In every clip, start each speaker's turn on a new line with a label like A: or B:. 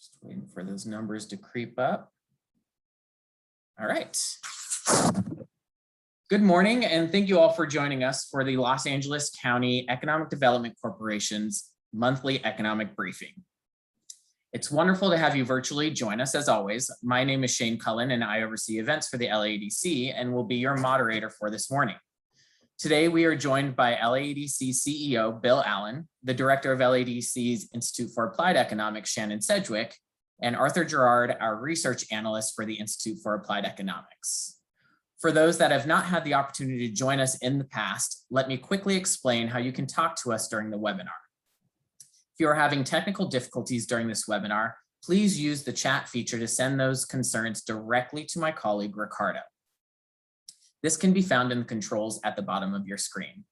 A: Just waiting for those numbers to creep up. All right. Good morning, and thank you all for joining us for the Los Angeles County Economic Development Corporation's monthly economic briefing. It's wonderful to have you virtually join us as always. My name is Shane Cullen and I oversee events for the LAEDC and will be your moderator for this morning. Today, we are joined by LAEDC CEO Bill Allen, the director of LAEDC's Institute for Applied Economics, Shannon Sedgwick, and Arthur Gerard, our research analyst for the Institute for Applied Economics. For those that have not had the opportunity to join us in the past, let me quickly explain how you can talk to us during the webinar. If you are having technical difficulties during this webinar, please use the chat feature to send those concerns directly to my colleague, Ricardo. This can be found in the controls at the bottom of your screen.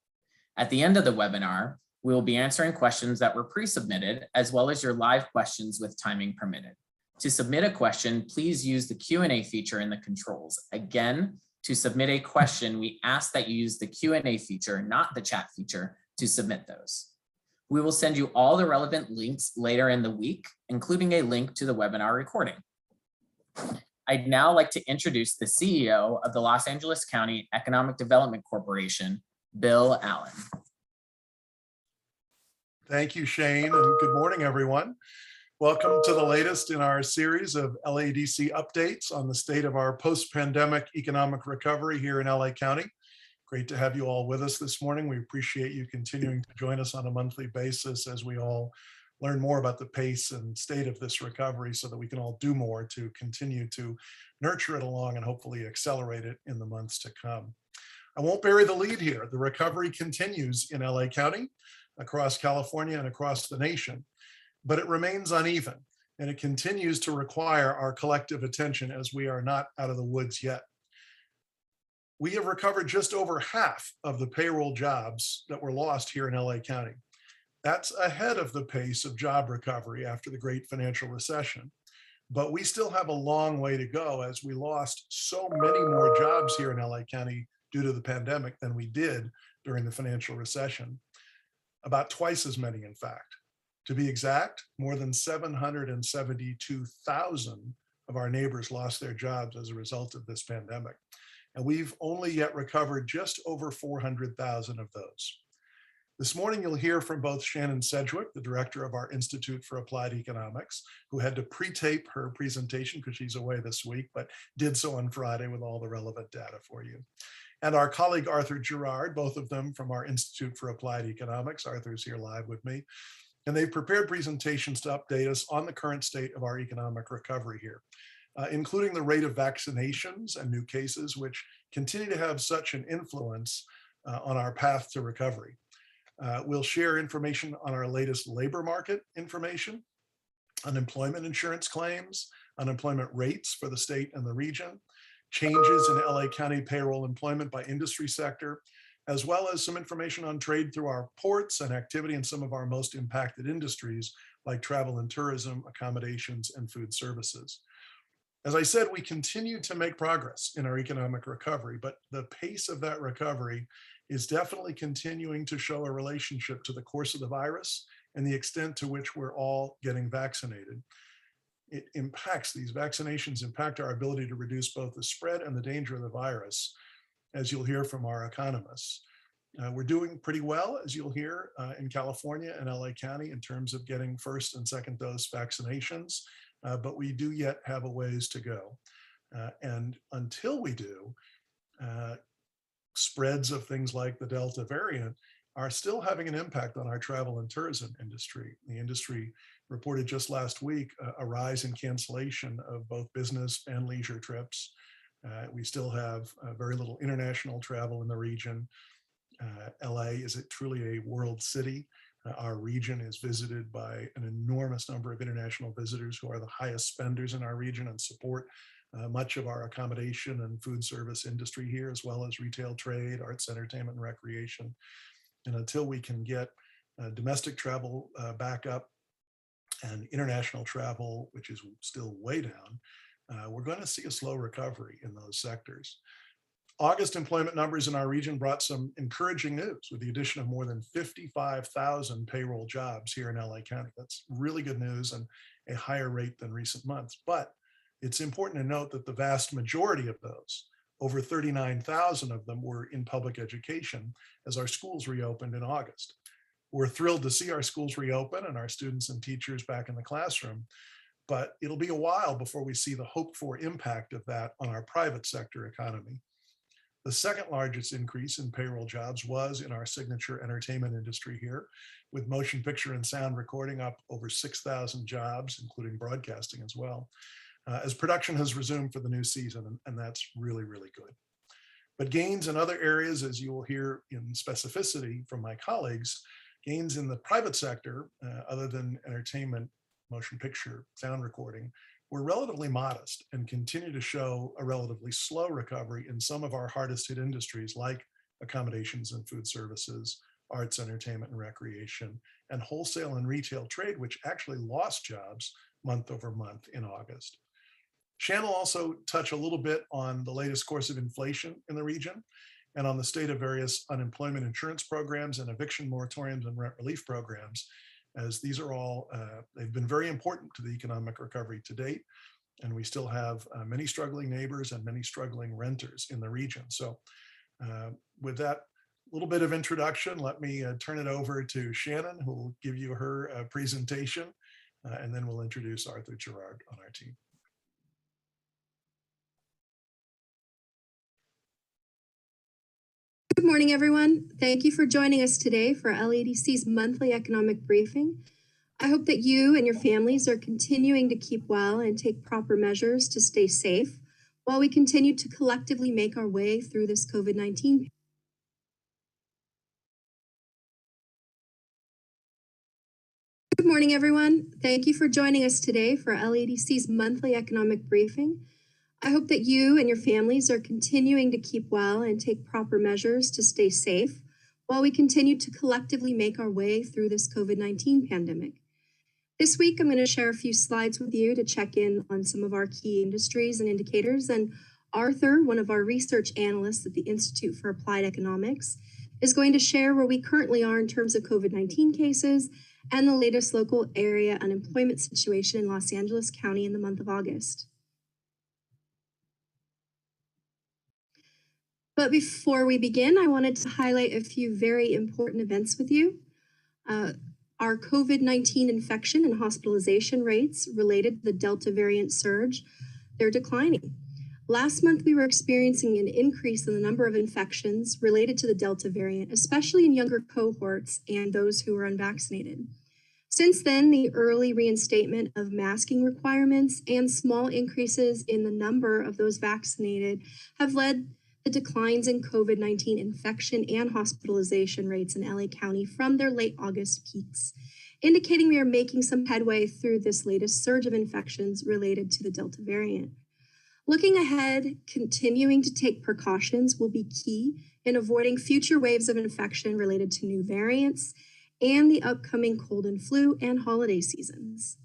A: At the end of the webinar, we will be answering questions that were pre-submitted, as well as your live questions with timing permitted. To submit a question, please use the Q&A feature in the controls. Again, to submit a question, we ask that you use the Q&A feature, not the chat feature, to submit those. We will send you all the relevant links later in the week, including a link to the webinar recording. I'd now like to introduce the CEO of the Los Angeles County Economic Development Corporation, Bill Allen.
B: Thank you, Shane, and good morning, everyone. Welcome to the latest in our series of LAEDC updates on the state of our post-pandemic economic recovery here in LA County. Great to have you all with us this morning. We appreciate you continuing to join us on a monthly basis as we all learn more about the pace and state of this recovery so that we can all do more to continue to nurture it along and hopefully accelerate it in the months to come. I won't bury the lead here. The recovery continues in LA County, across California and across the nation, but it remains uneven and it continues to require our collective attention as we are not out of the woods yet. We have recovered just over half of the payroll jobs that were lost here in LA County. That's ahead of the pace of job recovery after the great financial recession. But we still have a long way to go as we lost so many more jobs here in LA County due to the pandemic than we did during the financial recession. About twice as many, in fact. To be exact, more than 772,000 of our neighbors lost their jobs as a result of this pandemic. And we've only yet recovered just over 400,000 of those. This morning, you'll hear from both Shannon Sedgwick, the director of our Institute for Applied Economics, who had to pre-tape her presentation because she's away this week, but did so on Friday with all the relevant data for you. And our colleague, Arthur Gerard, both of them from our Institute for Applied Economics. Arthur's here live with me. And they've prepared presentations to update us on the current state of our economic recovery here, including the rate of vaccinations and new cases, which continue to have such an influence on our path to recovery. We'll share information on our latest labor market information, unemployment insurance claims, unemployment rates for the state and the region, changes in LA County payroll employment by industry sector, as well as some information on trade through our ports and activity in some of our most impacted industries like travel and tourism, accommodations, and food services. As I said, we continue to make progress in our economic recovery, but the pace of that recovery is definitely continuing to show a relationship to the course of the virus and the extent to which we're all getting vaccinated. These vaccinations impact our ability to reduce both the spread and the danger of the virus, as you'll hear from our economists. We're doing pretty well, as you'll hear, in California and LA County in terms of getting first and second dose vaccinations, but we do yet have a ways to go. And until we do, spreads of things like the Delta variant are still having an impact on our travel and tourism industry. The industry reported just last week a rise in cancellation of both business and leisure trips. We still have very little international travel in the region. LA is truly a world city. Our region is visited by an enormous number of international visitors who are the highest spenders in our region and support much of our accommodation and food service industry here, as well as retail trade, arts, entertainment, and recreation. And until we can get domestic travel back up and international travel, which is still way down, we're going to see a slow recovery in those sectors. August employment numbers in our region brought some encouraging news with the addition of more than 55,000 payroll jobs here in LA County. That's really good news and a higher rate than recent months. But it's important to note that the vast majority of those, over 39,000 of them, were in public education as our schools reopened in August. We're thrilled to see our schools reopen and our students and teachers back in the classroom, but it'll be a while before we see the hoped for impact of that on our private sector economy. The second largest increase in payroll jobs was in our signature entertainment industry here, with motion picture and sound recording up over 6,000 jobs, including broadcasting as well, as production has resumed for the new season, and that's really, really good. But gains in other areas, as you will hear in specificity from my colleagues, gains in the private sector, other than entertainment, motion picture, sound recording, were relatively modest and continue to show a relatively slow recovery in some of our hardest hit industries like accommodations and food services, arts, entertainment and recreation, and wholesale and retail trade, which actually lost jobs month over month in August. Shannon will also touch a little bit on the latest course of inflation in the region and on the state of various unemployment insurance programs and eviction moratoriums and rent relief programs, as these are all, they've been very important to the economic recovery to date. And we still have many struggling neighbors and many struggling renters in the region. So with that little bit of introduction, let me turn it over to Shannon, who will give you her presentation, and then we'll introduce Arthur Gerard on our team.
C: Good morning, everyone. Thank you for joining us today for LAEDC's monthly economic briefing. I hope that you and your families are continuing to keep well and take proper measures to stay safe while we continue to collectively make our way through this COVID-19. Good morning, everyone. Thank you for joining us today for LAEDC's monthly economic briefing. I hope that you and your families are continuing to keep well and take proper measures to stay safe while we continue to collectively make our way through this COVID-19 pandemic. This week, I'm going to share a few slides with you to check in on some of our key industries and indicators. And Arthur, one of our research analysts at the Institute for Applied Economics, is going to share where we currently are in terms of COVID-19 cases and the latest local area unemployment situation in Los Angeles County in the month of August. But before we begin, I wanted to highlight a few very important events with you. Our COVID-19 infection and hospitalization rates related to the Delta variant surge, they're declining. Last month, we were experiencing an increase in the number of infections related to the Delta variant, especially in younger cohorts and those who were unvaccinated. Since then, the early reinstatement of masking requirements and small increases in the number of those vaccinated have led the declines in COVID-19 infection and hospitalization rates in LA County from their late August peaks, indicating we are making some headway through this latest surge of infections related to the Delta variant. Looking ahead, continuing to take precautions will be key in avoiding future waves of infection related to new variants and the upcoming cold and flu and holiday seasons.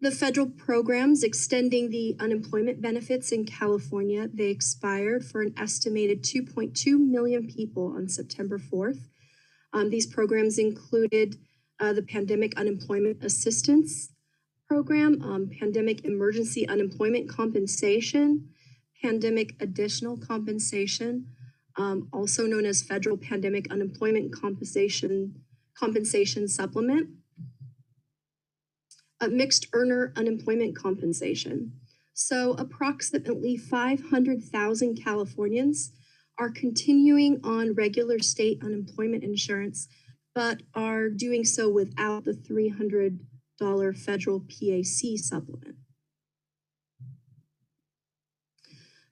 C: The federal programs extending the unemployment benefits in California, they expired for an estimated 2.2 million people on September 4th. These programs included the Pandemic Unemployment Assistance Program, Pandemic Emergency Unemployment Compensation, Pandemic Additional Compensation, also known as Federal Pandemic Unemployment Compensation Supplement, Mixed Earner Unemployment Compensation. So approximately 500,000 Californians are continuing on regular state unemployment insurance, but are doing so without the $300 federal PAC supplement.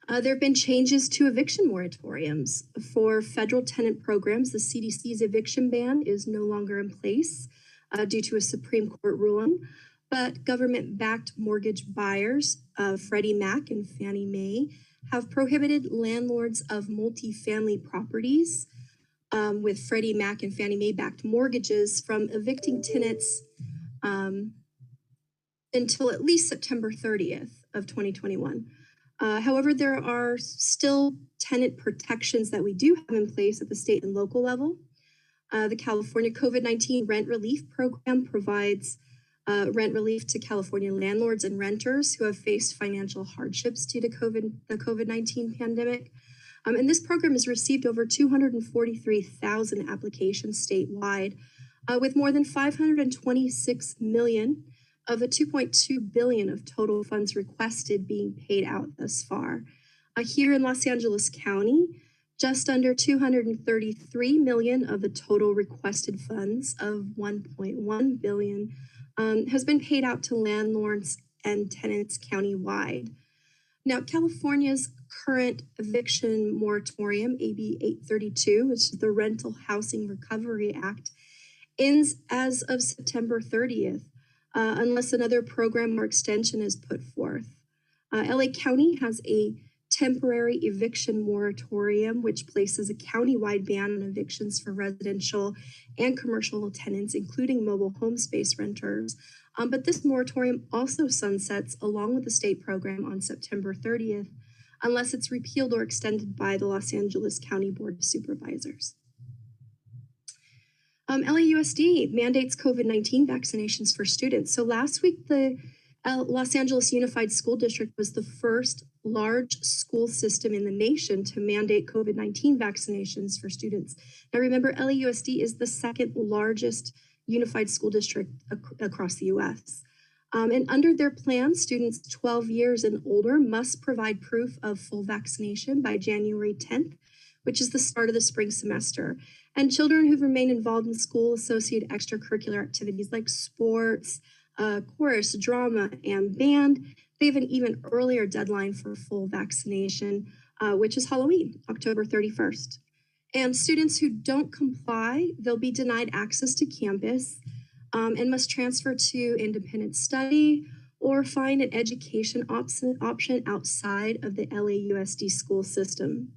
C: There have been changes to eviction moratoriums. For federal tenant programs, the CDC's eviction ban is no longer in place due to a Supreme Court ruling. But government-backed mortgage buyers, Freddie Mac and Fannie Mae, have prohibited landlords of multifamily properties with Freddie Mac and Fannie Mae-backed mortgages from evicting tenants until at least September 30th of 2021. However, there are still tenant protections that we do have in place at the state and local level. The California COVID-19 Rent Relief Program provides rent relief to California landlords and renters who have faced financial hardships due to the COVID-19 pandemic. And this program has received over 243,000 applications statewide, with more than 526 million of the 2.2 billion of total funds requested being paid out thus far. Here in Los Angeles County, just under 233 million of the total requested funds of 1.1 billion has been paid out to landlords and tenants countywide. Now, California's current eviction moratorium, AB 832, which is the Rental Housing Recovery Act, ends as of September 30th, unless another program or extension is put forth. LA County has a temporary eviction moratorium, which places a countywide ban on evictions for residential and commercial tenants, including mobile home space renters. But this moratorium also sunsets along with the state program on September 30th, unless it's repealed or extended by the Los Angeles County Board of Supervisors. LAUSD mandates COVID-19 vaccinations for students. So last week, the Los Angeles Unified School District was the first large school system in the nation to mandate COVID-19 vaccinations for students. Now remember, LAUSD is the second largest unified school district across the US. And under their plan, students 12 years and older must provide proof of full vaccination by January 10th, which is the start of the spring semester. And children who've remained involved in school-associated extracurricular activities like sports, chorus, drama, and band, they have an even earlier deadline for full vaccination, which is Halloween, October 31st. And students who don't comply, they'll be denied access to campus and must transfer to independent study or find an education option outside of the LAUSD school system.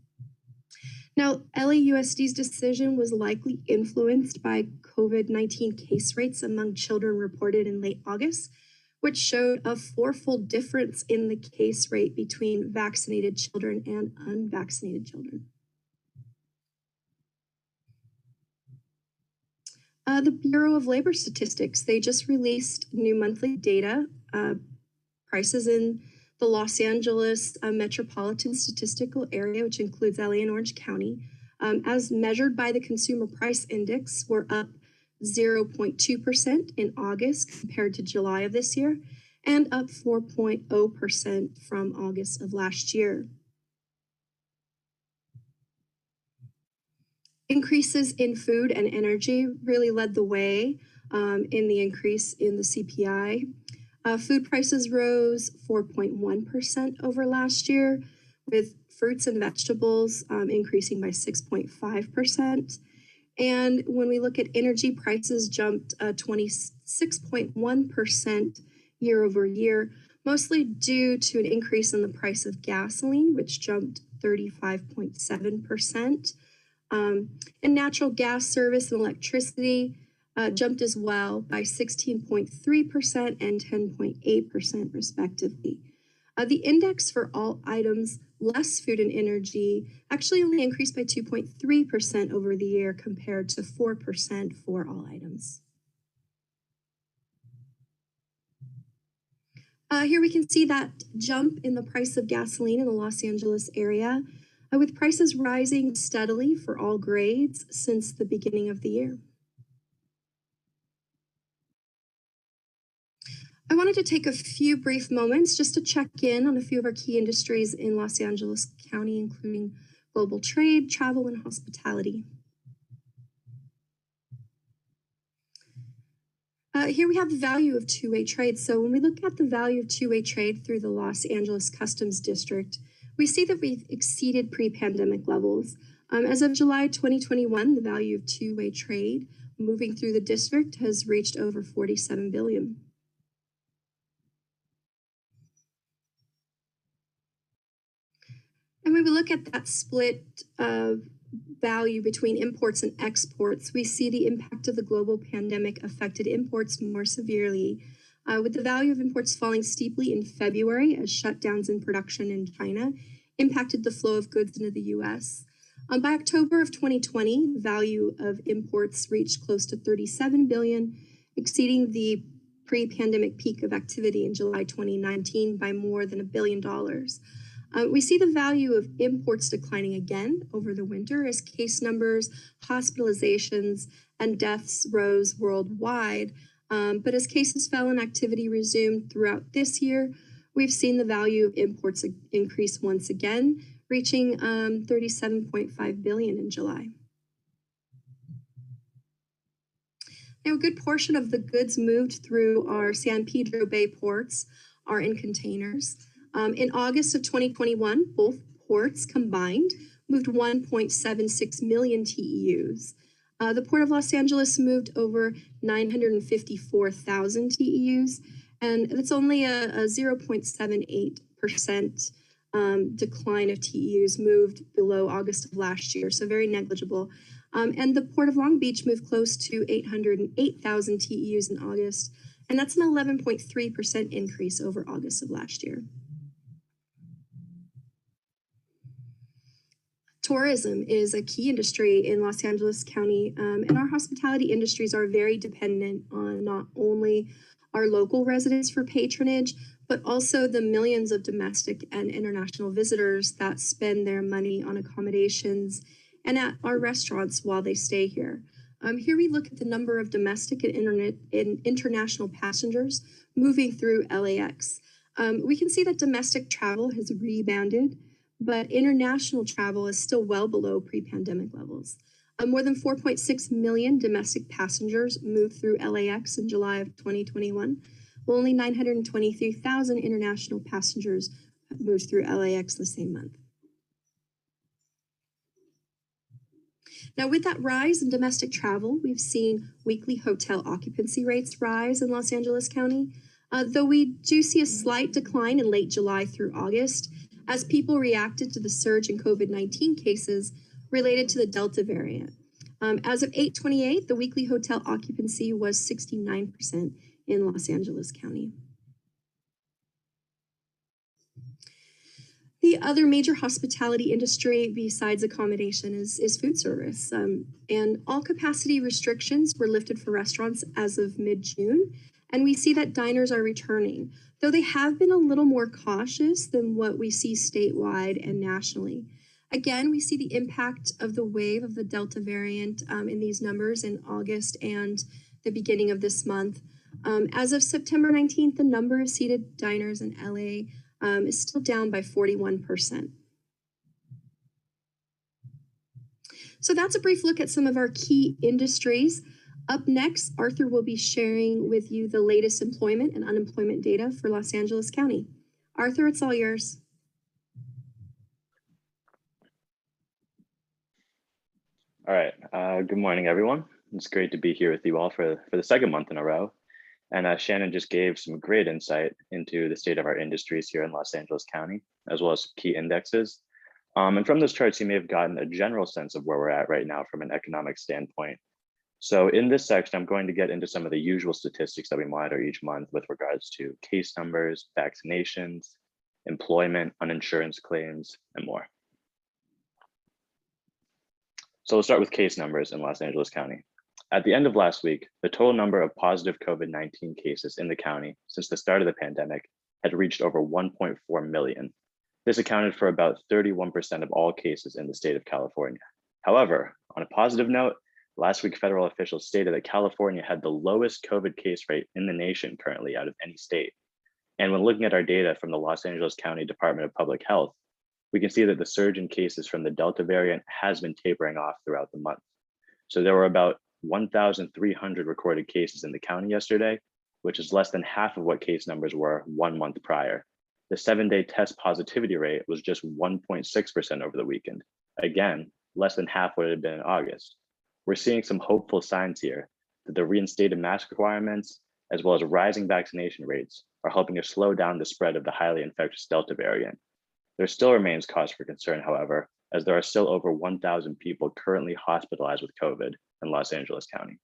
C: Now, LAUSD's decision was likely influenced by COVID-19 case rates among children reported in late August, which showed a fourfold difference in the case rate between vaccinated children and unvaccinated children. The Bureau of Labor Statistics, they just released new monthly data. Prices in the Los Angeles metropolitan statistical area, which includes LA and Orange County, as measured by the Consumer Price Index, were up 0.2% in August compared to July of this year, and up 4.0% from August of last year. Increases in food and energy really led the way in the increase in the CPI. Food prices rose 4.1% over last year, with fruits and vegetables increasing by 6.5%. And when we look at energy, prices jumped 26.1% year over year, mostly due to an increase in the price of gasoline, which jumped 35.7%. And natural gas service and electricity jumped as well by 16.3% and 10.8% respectively. The index for all items less food and energy actually only increased by 2.3% over the year compared to 4% for all items. Here we can see that jump in the price of gasoline in the Los Angeles area, with prices rising steadily for all grades since the beginning of the year. I wanted to take a few brief moments just to check in on a few of our key industries in Los Angeles County, including global trade, travel, and hospitality. Here we have the value of two-way trade. So when we look at the value of two-way trade through the Los Angeles Customs District, we see that we've exceeded pre-pandemic levels. As of July 2021, the value of two-way trade moving through the district has reached over $47 billion. And when we look at that split of value between imports and exports, we see the impact of the global pandemic affected imports more severely, with the value of imports falling steeply in February as shutdowns in production in China impacted the flow of goods into the US. By October of 2020, the value of imports reached close to $37 billion, exceeding the pre-pandemic peak of activity in July 2019 by more than $1 billion. We see the value of imports declining again over the winter as case numbers, hospitalizations, and deaths rose worldwide. But as cases fell and activity resumed throughout this year, we've seen the value of imports increase once again, reaching $37.5 billion in July. Now, a good portion of the goods moved through our San Pedro Bay ports are in containers. In August of 2021, both ports combined moved 1.76 million TEUs. The Port of Los Angeles moved over 954,000 TEUs, and that's only a 0.78% decline of TEUs moved below August of last year, so very negligible. And the Port of Long Beach moved close to 808,000 TEUs in August, and that's an 11.3% increase over August of last year. Tourism is a key industry in Los Angeles County, and our hospitality industries are very dependent on not only our local residents for patronage, but also the millions of domestic and international visitors that spend their money on accommodations and at our restaurants while they stay here. Here we look at the number of domestic and international passengers moving through LAX. We can see that domestic travel has rebounded, but international travel is still well below pre-pandemic levels. More than 4.6 million domestic passengers moved through LAX in July of 2021, while only 923,000 international passengers moved through LAX the same month. Now, with that rise in domestic travel, we've seen weekly hotel occupancy rates rise in Los Angeles County, though we do see a slight decline in late July through August as people reacted to the surge in COVID-19 cases related to the Delta variant. As of 8/28, the weekly hotel occupancy was 69% in Los Angeles County. The other major hospitality industry besides accommodation is food service. And all capacity restrictions were lifted for restaurants as of mid-June. And we see that diners are returning, though they have been a little more cautious than what we see statewide and nationally. Again, we see the impact of the wave of the Delta variant in these numbers in August and the beginning of this month. As of September 19th, the number of seated diners in LA is still down by 41%. So that's a brief look at some of our key industries. Up next, Arthur will be sharing with you the latest employment and unemployment data for Los Angeles County. Arthur, it's all yours.
D: All right. Good morning, everyone. It's great to be here with you all for the second month in a row. And Shannon just gave some great insight into the state of our industries here in Los Angeles County, as well as key indexes. And from those charts, you may have gotten a general sense of where we're at right now from an economic standpoint. So in this section, I'm going to get into some of the usual statistics that we monitor each month with regards to case numbers, vaccinations, employment, uninsurance claims, and more. So we'll start with case numbers in Los Angeles County. At the end of last week, the total number of positive COVID-19 cases in the county since the start of the pandemic had reached over 1.4 million. This accounted for about 31% of all cases in the state of California. However, on a positive note, last week federal officials stated that California had the lowest COVID case rate in the nation currently out of any state. And when looking at our data from the Los Angeles County Department of Public Health, we can see that the surge in cases from the Delta variant has been tapering off throughout the month. So there were about 1,300 recorded cases in the county yesterday, which is less than half of what case numbers were 1 month prior. The 7-day test positivity rate was just 1.6% over the weekend. Again, less than half what it had been in August. We're seeing some hopeful signs here that the reinstated mask requirements, as well as rising vaccination rates, are helping to slow down the spread of the highly infectious Delta variant. There still remains cause for concern, however, as there are still over 1,000 people currently hospitalized with COVID in Los Angeles County.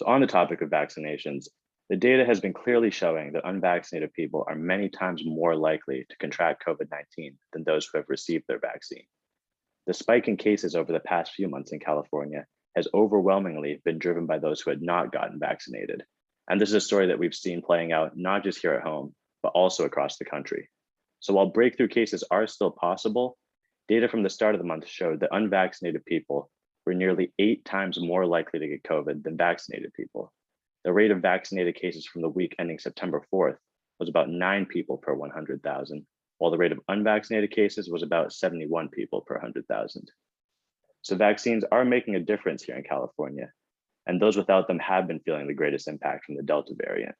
D: So on the topic of vaccinations, the data has been clearly showing that unvaccinated people are many times more likely to contract COVID-19 than those who have received their vaccine. The spike in cases over the past few months in California has overwhelmingly been driven by those who had not gotten vaccinated. And this is a story that we've seen playing out not just here at home, but also across the country. So while breakthrough cases are still possible, data from the start of the month showed that unvaccinated people were nearly 8 times more likely to get COVID than vaccinated people. The rate of vaccinated cases from the week ending September 4th was about 9 people per 100,000, while the rate of unvaccinated cases was about 71 people per 100,000. So vaccines are making a difference here in California, and those without them have been feeling the greatest impact from the Delta variant.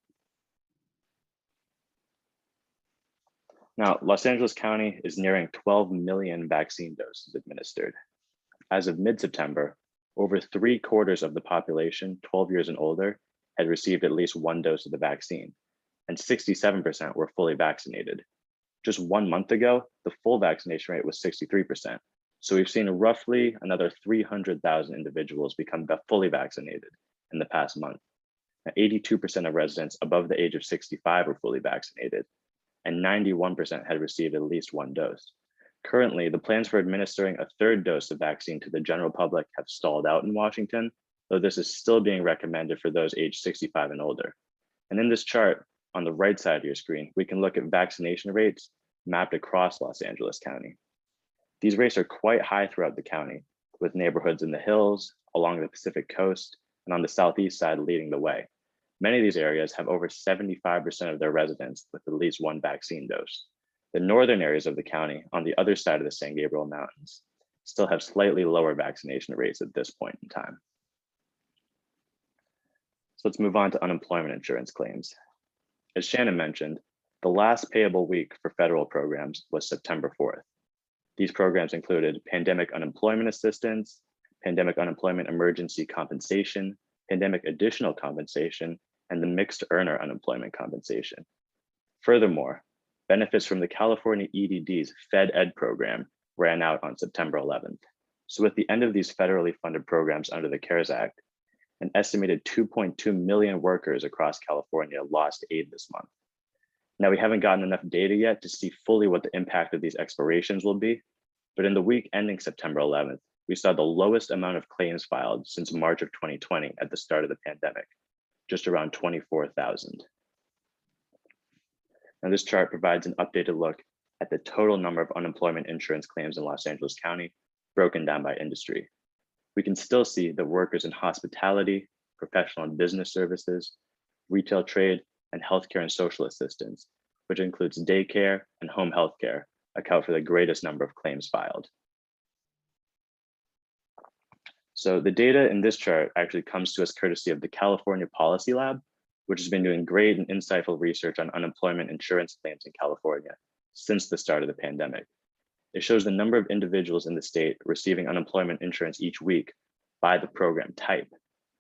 D: Now, Los Angeles County is nearing 12 million vaccine doses administered. As of mid-September, over 3/4 of the population 12 years and older had received at least 1 dose of the vaccine, and 67% were fully vaccinated. Just 1 month ago, the full vaccination rate was 63%. So we've seen roughly another 300,000 individuals become fully vaccinated in the past month. Now, 82% of residents above the age of 65 were fully vaccinated, and 91% had received at least 1 dose. Currently, the plans for administering a 3rd dose of vaccine to the general public have stalled out in Washington, though this is still being recommended for those aged 65 and older. And in this chart, on the right side of your screen, we can look at vaccination rates mapped across Los Angeles County. These rates are quite high throughout the county, with neighborhoods in the hills, along the Pacific coast, and on the southeast side leading the way. Many of these areas have over 75% of their residents with at least 1 vaccine dose. The northern areas of the county on the other side of the San Gabriel Mountains still have slightly lower vaccination rates at this point in time. So let's move on to unemployment insurance claims. As Shannon mentioned, the last payable week for federal programs was September 4th. These programs included pandemic unemployment assistance, pandemic unemployment emergency compensation, pandemic additional compensation, and the mixed earner unemployment compensation. Furthermore, benefits from the California EDD's Fed Ed program ran out on September 11th. So with the end of these federally funded programs under the CARES Act, an estimated 2.2 million workers across California lost aid this month. Now, we haven't gotten enough data yet to see fully what the impact of these expirations will be, but in the week ending September 11th, we saw the lowest amount of claims filed since March of 2020 at the start of the pandemic, just around 24,000. Now, this chart provides an updated look at the total number of unemployment insurance claims in Los Angeles County, broken down by industry. We can still see that workers in hospitality, professional and business services, retail trade, and healthcare and social assistance, which includes daycare and home healthcare, account for the greatest number of claims filed. So the data in this chart actually comes to us courtesy of the California Policy Lab, which has been doing great and insightful research on unemployment insurance claims in California since the start of the pandemic. It shows the number of individuals in the state receiving unemployment insurance each week by the program type.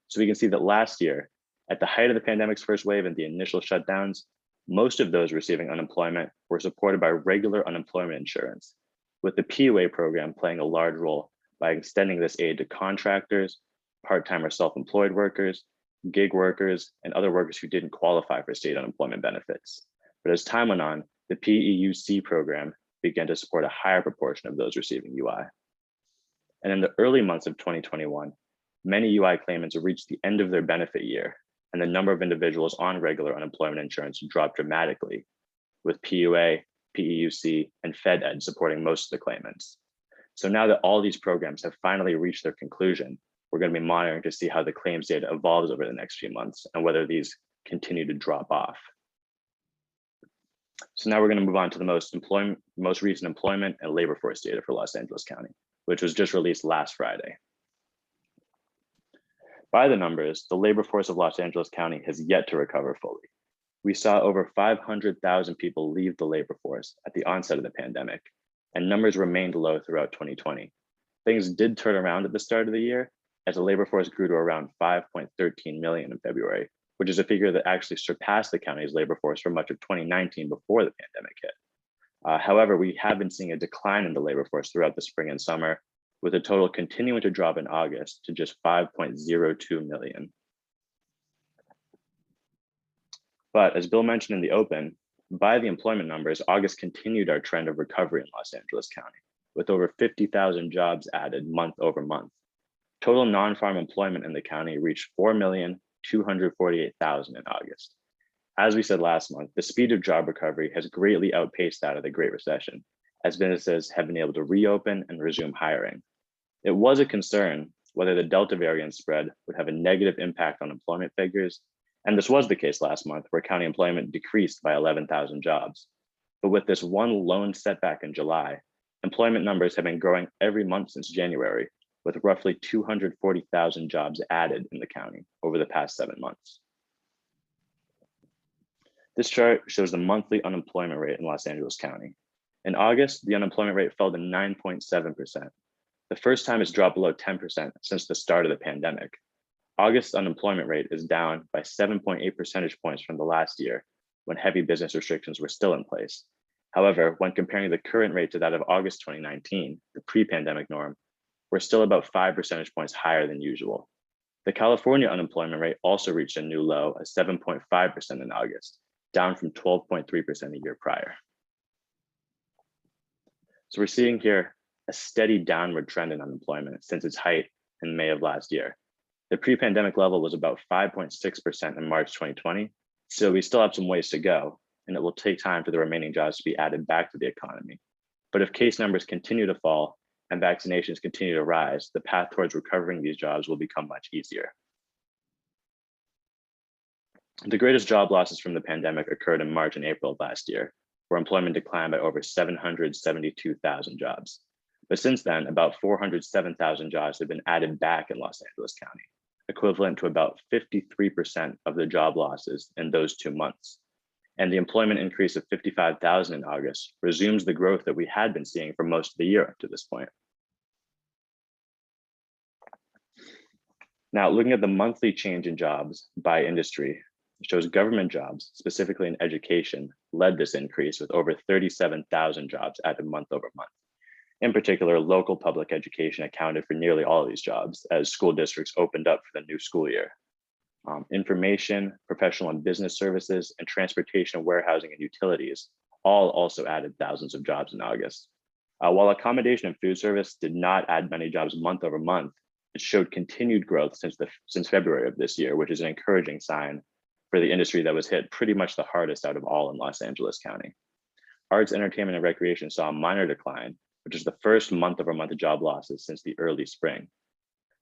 D: So we can see that last year, at the height of the pandemic's first wave and the initial shutdowns, most of those receiving unemployment were supported by regular unemployment insurance, with the PUA program playing a large role by extending this aid to contractors, part-time or self-employed workers, gig workers, and other workers who didn't qualify for state unemployment benefits. But as time went on, the PEUC program began to support a higher proportion of those receiving UI. And in the early months of 2021, many UI claimants reached the end of their benefit year, and the number of individuals on regular unemployment insurance dropped dramatically, with PUA, PEUC, and Fed Ed supporting most of the claimants. So now that all these programs have finally reached their conclusion, we're going to be monitoring to see how the claims data evolves over the next few months and whether these continue to drop off. So now we're going to move on to the most recent employment and labor force data for Los Angeles County, which was just released last Friday. By the numbers, the labor force of Los Angeles County has yet to recover fully. We saw over 500,000 people leave the labor force at the onset of the pandemic, and numbers remained low throughout 2020. Things did turn around at the start of the year, as the labor force grew to around 5.13 million in February, which is a figure that actually surpassed the county's labor force for much of 2019 before the pandemic hit. However, we have been seeing a decline in the labor force throughout the spring and summer, with the total continuing to drop in August to just 5.02 million. But as Bill mentioned in the open, by the employment numbers, August continued our trend of recovery in Los Angeles County, with over 50,000 jobs added month over month. Total non-farm employment in the county reached 4,248,000 in August. As we said last month, the speed of job recovery has greatly outpaced that of the Great Recession, as businesses have been able to reopen and resume hiring. It was a concern whether the Delta variant spread would have a negative impact on employment figures, and this was the case last month, where county employment decreased by 11,000 jobs. But with this one lone setback in July, employment numbers have been growing every month since January, with roughly 240,000 jobs added in the county over the past 7 months. This chart shows the monthly unemployment rate in Los Angeles County. In August, the unemployment rate fell to 9.7%, the first time it's dropped below 10% since the start of the pandemic. August's unemployment rate is down by 7.8 percentage points from the last year, when heavy business restrictions were still in place. However, when comparing the current rate to that of August 2019, the pre-pandemic norm, we're still about 5 percentage points higher than usual. The California unemployment rate also reached a new low of 7.5% in August, down from 12.3% a year prior. So we're seeing here a steady downward trend in unemployment since its height in May of last year. The pre-pandemic level was about 5.6% in March 2020, so we still have some ways to go, and it will take time for the remaining jobs to be added back to the economy. But if case numbers continue to fall and vaccinations continue to rise, the path towards recovering these jobs will become much easier. The greatest job losses from the pandemic occurred in March and April of last year, where employment declined by over 772,000 jobs. But since then, about 407,000 jobs have been added back in Los Angeles County, equivalent to about 53% of the job losses in those 2 months. And the employment increase of 55,000 in August resumes the growth that we had been seeing for most of the year up to this point. Now, looking at the monthly change in jobs by industry, shows government jobs, specifically in education, led this increase with over 37,000 jobs added month over month. In particular, local public education accounted for nearly all of these jobs as school districts opened up for the new school year. Information, professional and business services, and transportation, warehousing, and utilities all also added thousands of jobs in August. While accommodation and food service did not add many jobs month over month, it showed continued growth since February of this year, which is an encouraging sign for the industry that was hit pretty much the hardest out of all in Los Angeles County. Arts, entertainment, and recreation saw a minor decline, which is the first month over month of job losses since the early spring.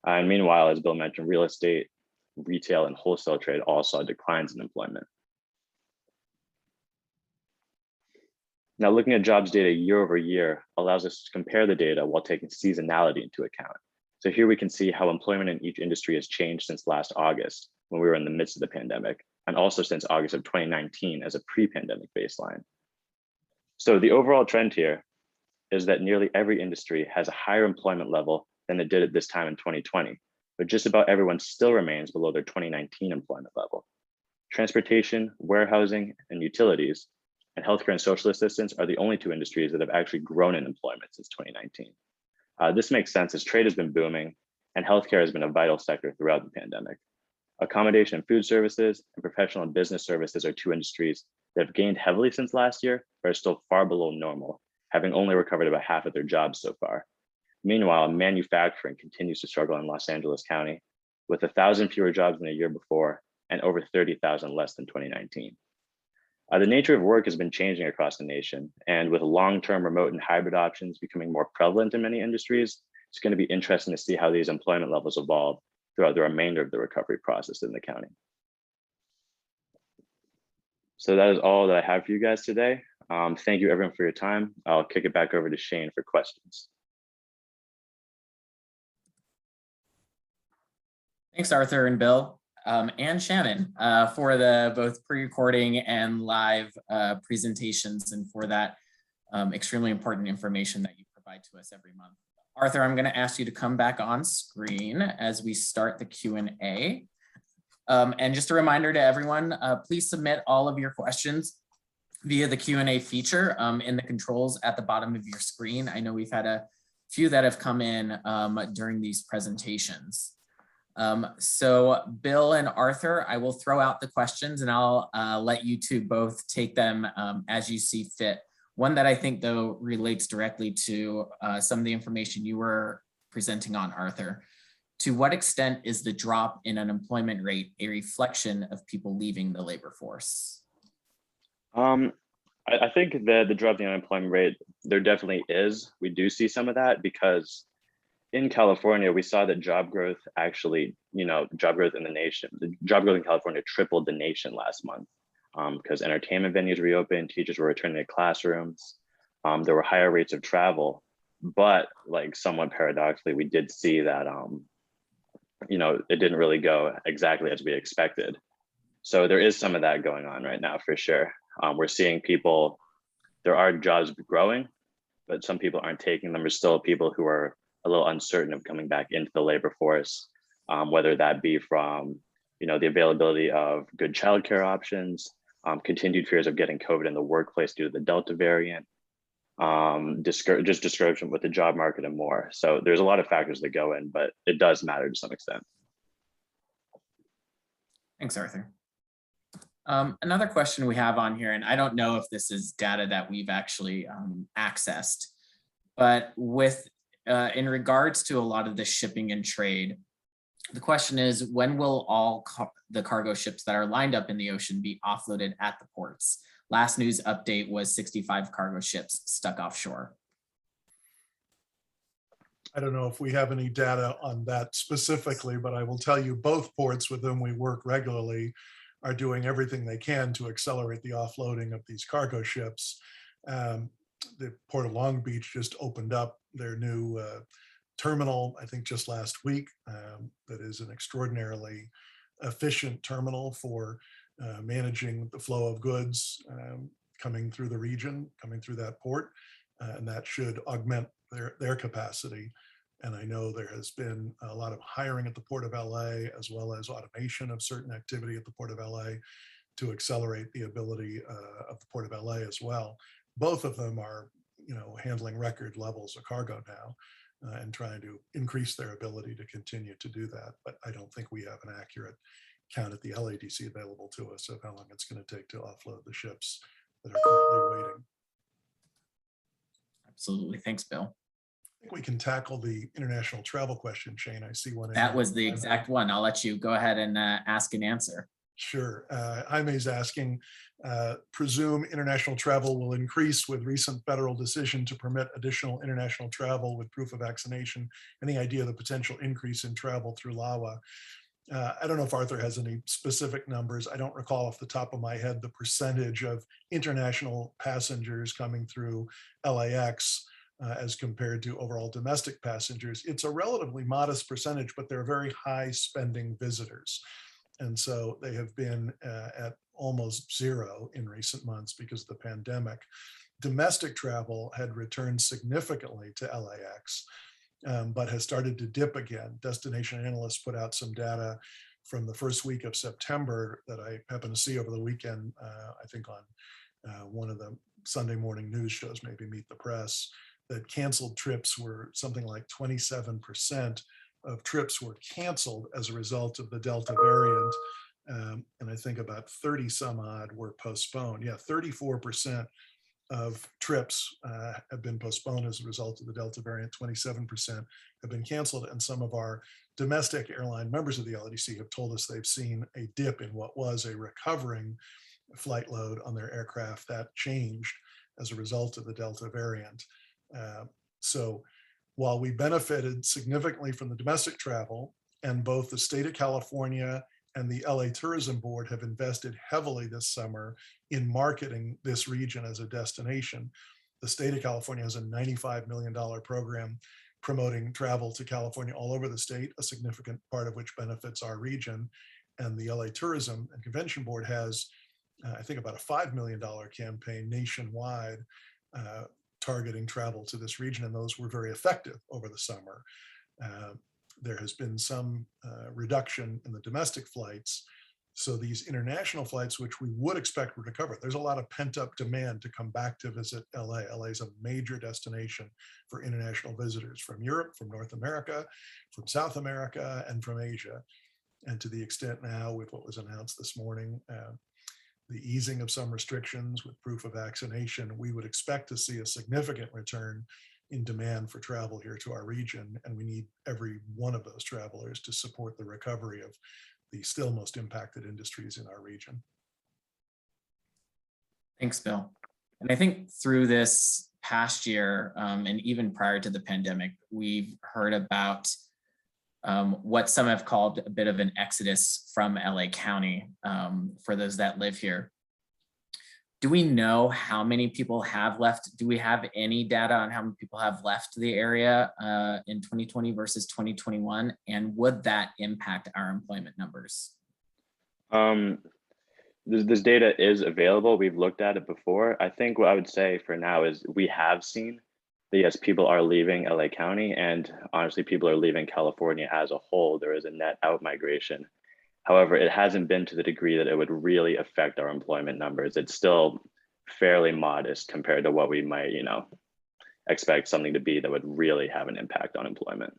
D: And meanwhile, as Bill mentioned, real estate, retail, and wholesale trade all saw declines in employment. Now, looking at jobs data year over year allows us to compare the data while taking seasonality into account. So here we can see how employment in each industry has changed since last August, when we were in the midst of the pandemic, and also since August of 2019 as a pre-pandemic baseline. So the overall trend here is that nearly every industry has a higher employment level than it did at this time in 2020, but just about everyone still remains below their 2019 employment level. Transportation, warehousing, and utilities, and healthcare and social assistance are the only 2 industries that have actually grown in employment since 2019. This makes sense as trade has been booming and healthcare has been a vital sector throughout the pandemic. Accommodation and food services and professional and business services are 2 industries that have gained heavily since last year, but are still far below normal, having only recovered about half of their jobs so far. Meanwhile, manufacturing continues to struggle in Los Angeles County, with 1,000 fewer jobs than the year before and over 30,000 less than 2019. The nature of work has been changing across the nation, and with long-term remote and hybrid options becoming more prevalent in many industries, it's going to be interesting to see how these employment levels evolve throughout the remainder of the recovery process in the county. So that is all that I have for you guys today. Thank you everyone for your time. I'll kick it back over to Shane for questions.
A: Thanks, Arthur and Bill. And Shannon for the both pre-recording and live presentations, and for that extremely important information that you provide to us every month. Arthur, I'm going to ask you to come back on screen as we start the Q&A. And just a reminder to everyone, please submit all of your questions via the Q&A feature in the controls at the bottom of your screen. I know we've had a few that have come in during these presentations. So Bill and Arthur, I will throw out the questions and I'll let you two both take them as you see fit. One that I think though relates directly to some of the information you were presenting on, Arthur. To what extent is the drop in unemployment rate a reflection of people leaving the labor force?
D: I think that the drop in the unemployment rate, there definitely is. We do see some of that because in California, we saw that job growth actually, job growth in the nation, the job growth in California tripled the nation last month because entertainment venues reopened, teachers were returning to classrooms, there were higher rates of travel, but like somewhat paradoxically, we did see that, it didn't really go exactly as we expected. So there is some of that going on right now for sure. We're seeing people, there are jobs growing, but some people aren't taking them. There's still people who are a little uncertain of coming back into the labor force, whether that be from, the availability of good childcare options, continued fears of getting COVID in the workplace due to the Delta variant, just discouragement with the job market and more. So there's a lot of factors that go in, but it does matter to some extent.
A: Thanks, Arthur. Another question we have on here, and I don't know if this is data that we've actually accessed, but with in regards to a lot of the shipping and trade, the question is, when will all the cargo ships that are lined up in the ocean be offloaded at the ports? Last news update was 65 cargo ships stuck offshore.
B: I don't know if we have any data on that specifically, but I will tell you both ports with whom we work regularly are doing everything they can to accelerate the offloading of these cargo ships. The Port of Long Beach just opened up their new terminal, I think just last week, that is an extraordinarily efficient terminal for managing the flow of goods coming through the region, coming through that port, and that should augment their capacity. And I know there has been a lot of hiring at the Port of LA, as well as automation of certain activity at the Port of LA to accelerate the ability of the Port of LA as well. Both of them are, handling record levels of cargo now and trying to increase their ability to continue to do that. But I don't think we have an accurate count at the LAEDC available to us of how long it's going to take to offload the ships that are currently waiting.
A: Absolutely. Thanks, Bill.
B: I think we can tackle the international travel question, Shane. I see one.
A: That was the exact one. I'll let you go ahead and ask and answer.
B: Sure. Jaime's asking, presume international travel will increase with recent federal decision to permit additional international travel with proof of vaccination. Any idea of the potential increase in travel through LAWA? I don't know if Arthur has any specific numbers. I don't recall off the top of my head the percentage of international passengers coming through LAX as compared to overall domestic passengers. It's a relatively modest percentage, but they're very high spending visitors. And so they have been at almost zero in recent months because of the pandemic. Domestic travel had returned significantly to LAX, but has started to dip again. Destination analysts put out some data from the first week of September that I happened to see over the weekend, I think on one of the Sunday morning news shows, maybe Meet the Press, that canceled trips were something like 27% of trips were canceled as a result of the Delta variant. And I think about 30 some odd were postponed. Yeah, 34% of trips have been postponed as a result of the Delta variant, 27% have been canceled. And some of our domestic airline members of the LAEDC have told us they've seen a dip in what was a recovering flight load on their aircraft that changed as a result of the Delta variant. So while we benefited significantly from the domestic travel, and both the state of California and the LA Tourism Board have invested heavily this summer in marketing this region as a destination. The state of California has a $95 million program promoting travel to California all over the state, a significant part of which benefits our region. And the LA Tourism and Convention Board has, I think, about a $5 million campaign nationwide targeting travel to this region, and those were very effective over the summer. There has been some reduction in the domestic flights So these international flights, which we would expect would recover, there's a lot of pent up demand to come back to visit LA. LA is a major destination for international visitors from Europe, from North America, from South America, and from Asia. And to the extent now with what was announced this morning, the easing of some restrictions with proof of vaccination, we would expect to see a significant return in demand for travel here to our region. And we need every one of those travelers to support the recovery of the still most impacted industries in our region.
A: Thanks, Bill. And I think through this past year, and even prior to the pandemic, we've heard about what some have called a bit of an exodus from LA County for those that live here. Do we know how many people have left? Do we have any data on how many people have left the area in 2020 versus 2021? And would that impact our employment numbers?
D: This data is available. We've looked at it before. I think what I would say for now is we have seen that yes, people are leaving LA County, and honestly, people are leaving California as a whole. There is a net out migration. However, it hasn't been to the degree that it would really affect our employment numbers. It's still fairly modest compared to what we might, expect something to be that would really have an impact on employment.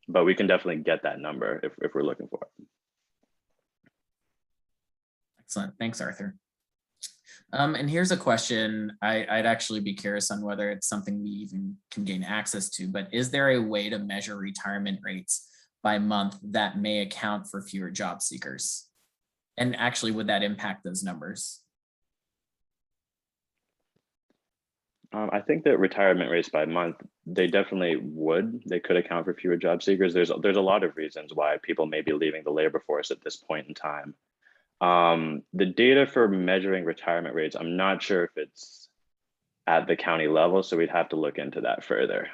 D: But we can definitely get that number if we're looking for it.
A: Excellent. Thanks, Arthur. And here's a question I'd actually be curious on whether it's something we even can gain access to, but is there a way to measure retirement rates by month that may account for fewer job seekers? And actually, would that impact those numbers?
D: I think that retirement rates by month, they definitely would. They could account for fewer job seekers. There's a lot of reasons why people may be leaving the labor force at this point in time. The data for measuring retirement rates, I'm not sure if it's at the county level, so we'd have to look into that further.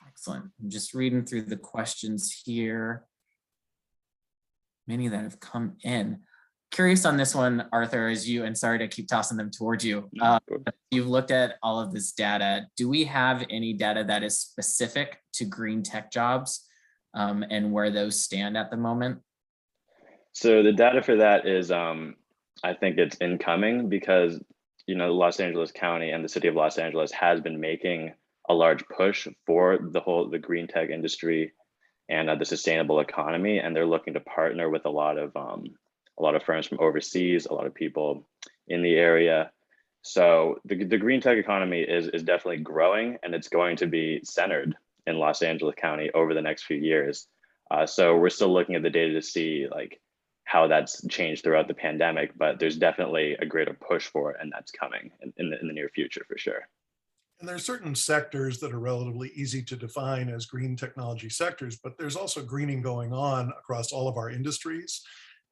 A: Excellent. I'm just reading through the questions here. Many that have come in. Curious on this one, Arthur, as you, and sorry to keep tossing them towards you. You've looked at all of this data. Do we have any data that is specific to green tech jobs and where those stand at the moment?
D: So the data for that is, I think it's incoming because, Los Angeles County and the city of Los Angeles has been making a large push for the green tech industry and the sustainable economy, and they're looking to partner with a lot of firms from overseas, a lot of people in the area. So the green tech economy is definitely growing, and it's going to be centered in Los Angeles County over the next few years. So we're still looking at the data to see how that's changed throughout the pandemic, but there's definitely a greater push for it, and that's coming in the near future for sure.
B: And there are certain sectors that are relatively easy to define as green technology sectors, but there's also greening going on across all of our industries.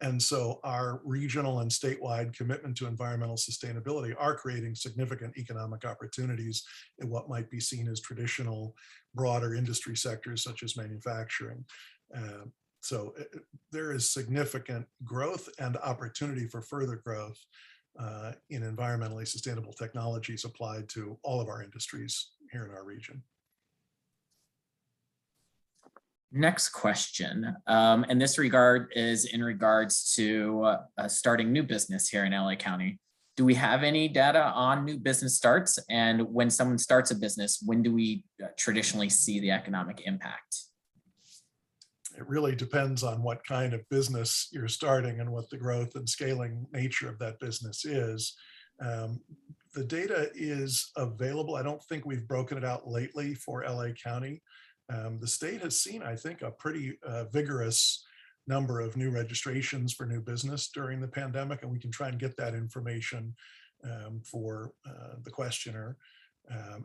B: And so our regional and statewide commitment to environmental sustainability are creating significant economic opportunities in what might be seen as traditional broader industry sectors such as manufacturing. So there is significant growth and opportunity for further growth in environmentally sustainable technologies applied to all of our industries here in our region.
A: Next question, and this regard is in regards to starting new business here in LA County. Do we have any data on new business starts? And when someone starts a business, when do we traditionally see the economic impact?
B: It really depends on what kind of business you're starting and what the growth and scaling nature of that business is. The data is available. I don't think we've broken it out lately for LA County. The state has seen, I think, a pretty vigorous number of new registrations for new business during the pandemic, and we can try and get that information for the questioner.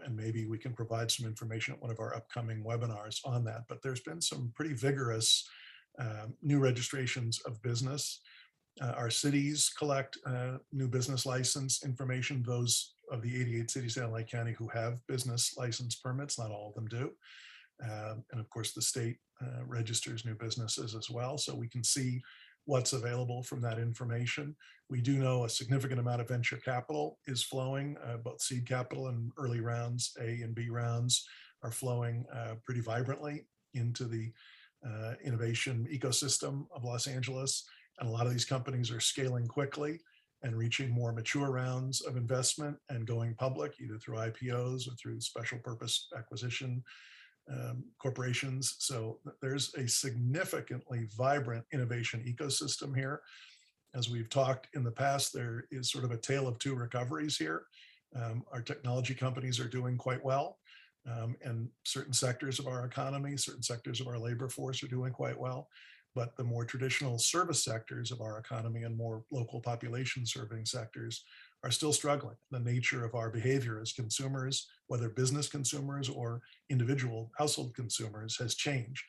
B: And maybe we can provide some information at one of our upcoming webinars on that. But there's been some pretty vigorous new registrations of business. Our cities collect new business license information, those of the 88 cities in LA County who have business license permits, not all of them do. And of course, the state registers new businesses as well. So we can see what's available from that information. We do know a significant amount of venture capital is flowing, both seed capital and early rounds, A and B rounds are flowing pretty vibrantly into the innovation ecosystem of Los Angeles. And a lot of these companies are scaling quickly and reaching more mature rounds of investment and going public, either through IPOs or through special purpose acquisition corporations. So there's a significantly vibrant innovation ecosystem here. As we've talked in the past, there is sort of a tale of two recoveries here. Our technology companies are doing quite well, and certain sectors of our economy, certain sectors of our labor force are doing quite well. But the more traditional service sectors of our economy and more local population serving sectors are still struggling. The nature of our behavior as consumers, whether business consumers or individual household consumers, has changed.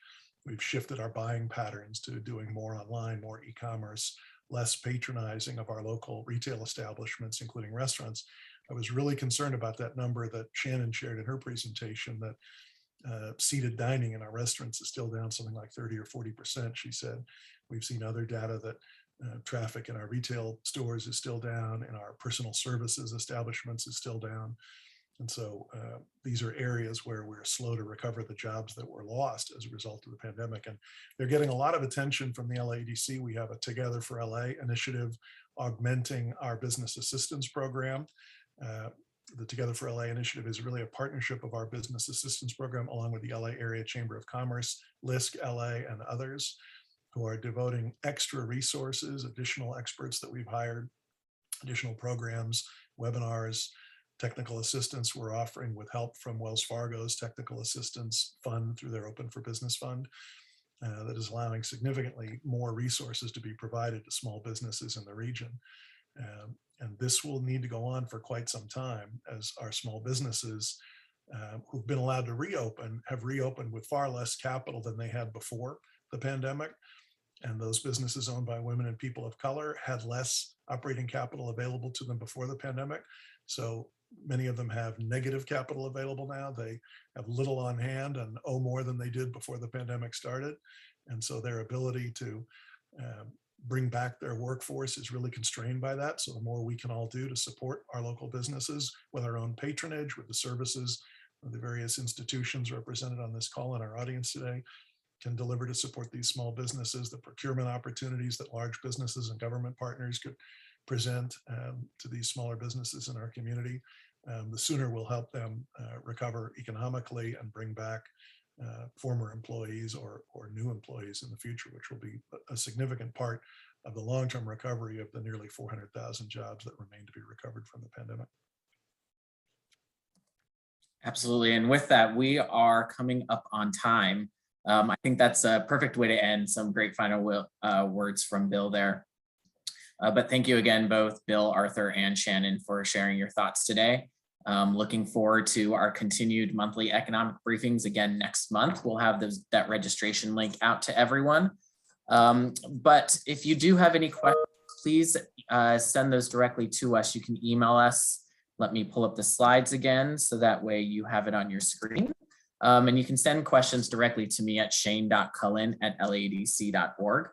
B: We've shifted our buying patterns to doing more online, more e-commerce, less patronizing of our local retail establishments, including restaurants. I was really concerned about that number that Shannon shared in her presentation, that seated dining in our restaurants is still down something like 30 or 40%, she said. We've seen other data that traffic in our retail stores is still down, and our personal services establishments is still down. And so these are areas where we're slow to recover the jobs that were lost as a result of the pandemic. And they're getting a lot of attention from the LAEDC. We have a Together for LA initiative augmenting our business assistance program. The Together for LA initiative is really a partnership of our business assistance program along with the LA Area Chamber of Commerce, LISC LA, and others, who are devoting extra resources, additional experts that we've hired, additional programs, webinars, technical assistance we're offering with help from Wells Fargo's Technical Assistance Fund through their Open for Business Fund, that is allowing significantly more resources to be provided to small businesses in the region. And this will need to go on for quite some time, as our small businesses who've been allowed to reopen have reopened with far less capital than they had before the pandemic. And those businesses owned by women and people of color had less operating capital available to them before the pandemic. So many of them have negative capital available now. They have little on hand and owe more than they did before the pandemic started. And so their ability to bring back their workforce is really constrained by that. So the more we can all do to support our local businesses with our own patronage, with the services of the various institutions represented on this call and our audience today can deliver to support these small businesses, the procurement opportunities that large businesses and government partners could present to these smaller businesses in our community, the sooner we'll help them recover economically and bring back former employees or new employees in the future, which will be a significant part of the long-term recovery of the nearly 400,000 jobs that remain to be recovered from the pandemic.
A: Absolutely. And with that, we are coming up on time. I think that's a perfect way to end. Some great final words from Bill there. But thank you again, both Bill, Arthur, and Shannon, for sharing your thoughts today. Looking forward to our continued monthly economic briefings again next month. We'll have that registration link out to everyone. But if you do have any questions, please send those directly to us. You can email us. Let me pull up the slides again, so that way you have it on your screen. And you can send questions directly to me at shane.cullen@laedc.org.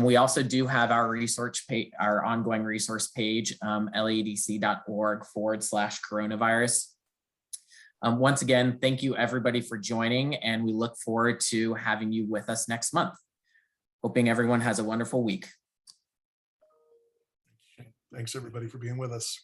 A: We also do have our research page, our ongoing resource page, laedc.org/coronavirus. Once again, thank you everybody for joining, and we look forward to having you with us next month. Hoping everyone has a wonderful week.
B: Thanks everybody for being with us.